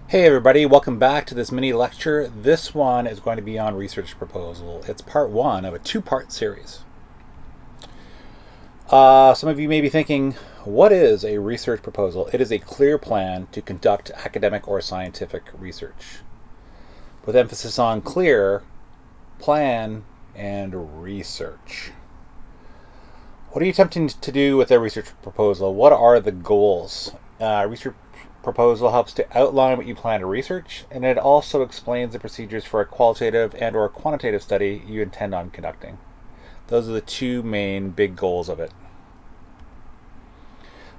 Hey everybody, welcome back to this mini lecture. This one is going to be on research proposal. It's part one of a two-part series. Some of you may be thinking, what is a research proposal? It is a clear plan to conduct academic or scientific research, with emphasis on clear, plan, and research. What are you attempting to do with a research proposal? What are the goals? Research proposal helps to outline what you plan to research, and it also explains the procedures for a qualitative and or quantitative study you intend on conducting. Those are the two main big goals of it.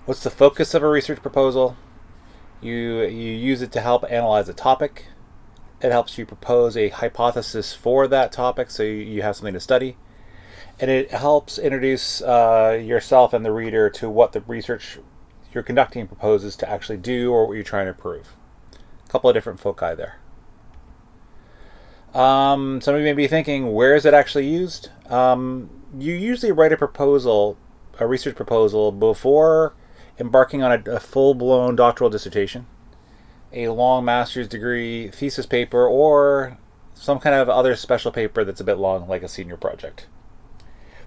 What's the focus of a research proposal? You use it to help analyze a topic. It helps you propose a hypothesis for that topic so you have something to study. And it helps introduce yourself and the reader to what the research you're conducting proposes to actually do or what you're trying to prove. A couple of different foci there. Some of you may be thinking, where is it actually used? You usually write a research proposal, before embarking on a full-blown doctoral dissertation, a long master's degree thesis paper, or some kind of other special paper that's a bit long, like a senior project.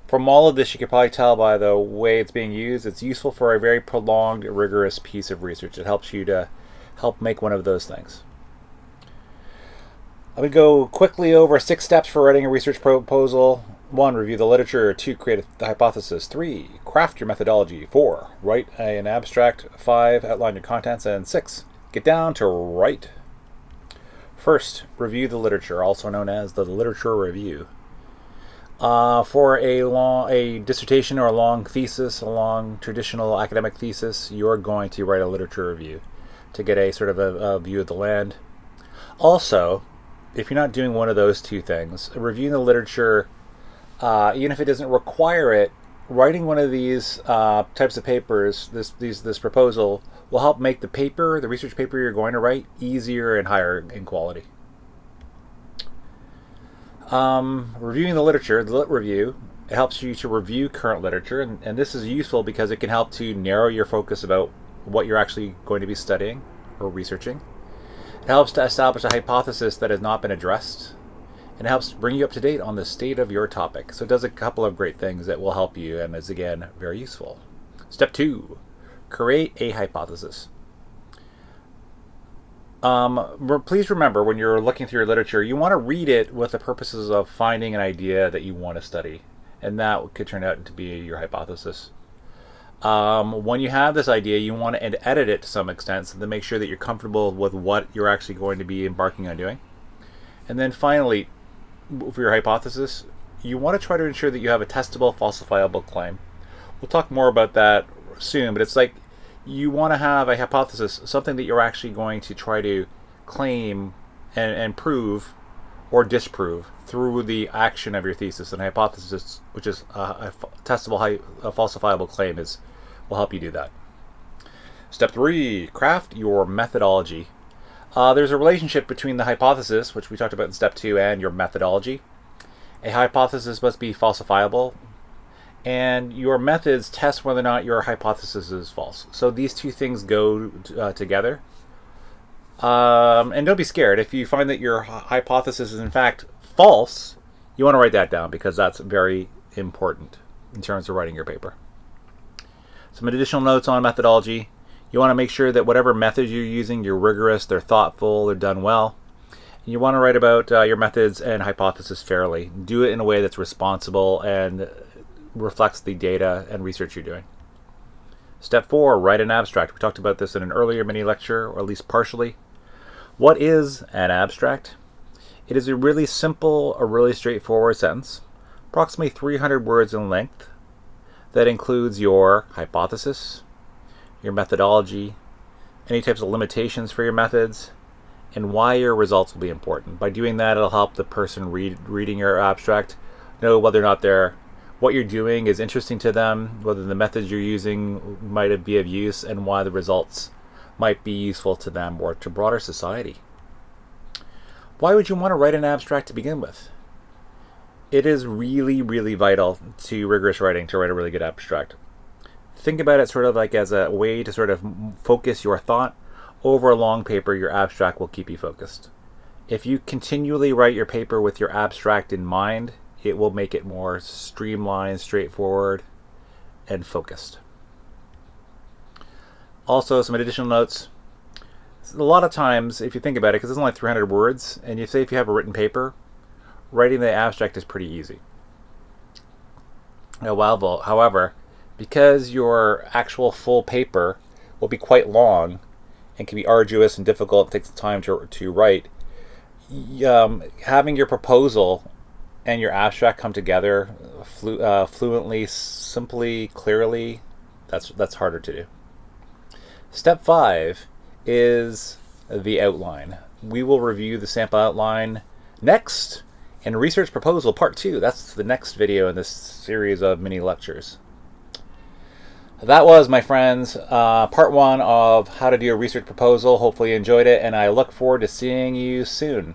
From all of this, you can probably tell by the way it's being used, it's useful for a very prolonged, rigorous piece of research. It helps you to help make one of those things. I'm going to go quickly over 6 steps for writing a research proposal. 1, review the literature. 2, create a hypothesis. 3, craft your methodology. 4, write an abstract. 5, outline your contents. And 6, get down to write. First, review the literature, also known as the literature review. For a dissertation or a long thesis, a long traditional academic thesis, you're going to write a literature review to get a sort of a view of the land. Also, if you're not doing one of those two things, reviewing the literature, even if it doesn't require it, writing one of these types of papers, this proposal, will help make the research paper you're going to write, easier and higher in quality. Reviewing the literature, the lit review, it helps you to review current literature, and this is useful because it can help to narrow your focus about what you're actually going to be studying or researching. It helps to establish a hypothesis that has not been addressed, and it helps bring you up to date on the state of your topic. So it does a couple of great things that will help you and is, again, very useful. Step 2, create a hypothesis. Please remember, when you're looking through your literature, you want to read it with the purposes of finding an idea that you want to study, and that could turn out to be your hypothesis. When you have this idea, you want to edit it to some extent so to make sure that you're comfortable with what you're actually going to be embarking on doing. And then finally, for your hypothesis, you want to try to ensure that you have a testable, falsifiable claim. We'll talk more about that soon, but it's like you want to have a hypothesis, something that you're actually going to try to claim and prove or disprove through the action of your thesis. And a hypothesis, which is a testable, a falsifiable claim, will help you do that. Step 3, craft your methodology. There's a relationship between the hypothesis, which we talked about in step 2, and your methodology. A hypothesis must be falsifiable, and your methods test whether or not your hypothesis is false. So these two things go together. And don't be scared. If you find that your hypothesis is in fact false, you want to write that down because that's very important in terms of writing your paper. Some additional notes on methodology. You want to make sure that whatever methods you're using, you're rigorous, they're thoughtful, they're done well. And you want to write about your methods and hypothesis fairly. Do it in a way that's responsible and reflects the data and research you're doing. Step 4, write an abstract. We talked about this in an earlier mini lecture, or at least partially. What is an abstract? It is a really simple, a really straightforward sentence, approximately 300 words in length, that includes your hypothesis, your methodology, any types of limitations for your methods, and why your results will be important. By doing that, it'll help the person reading your abstract know whether or not what you're doing is interesting to them, whether the methods you're using might be of use, and why the results might be useful to them or to broader society. Why would you want to write an abstract to begin with? It is really, really vital to rigorous writing to write a really good abstract. Think about it sort of like as a way to sort of focus your thought over a long paper, your abstract will keep you focused. If you continually write your paper with your abstract in mind, it will make it more streamlined, straightforward, and focused. Also, some additional notes. A lot of times, if you think about it, because it's only 300 words, and you say if you have a written paper, writing the abstract is pretty easy. However, because your actual full paper will be quite long and can be arduous and difficult, takes time to write, having your proposal and your abstract come together fluently, simply, clearly, that's harder to do. Step 5 is the outline. We will review the sample outline next in Research Proposal Part 2. That's the next video in this series of mini lectures. That was, my friends, Part 1 of how to do a research proposal. Hopefully you enjoyed it, and I look forward to seeing you soon.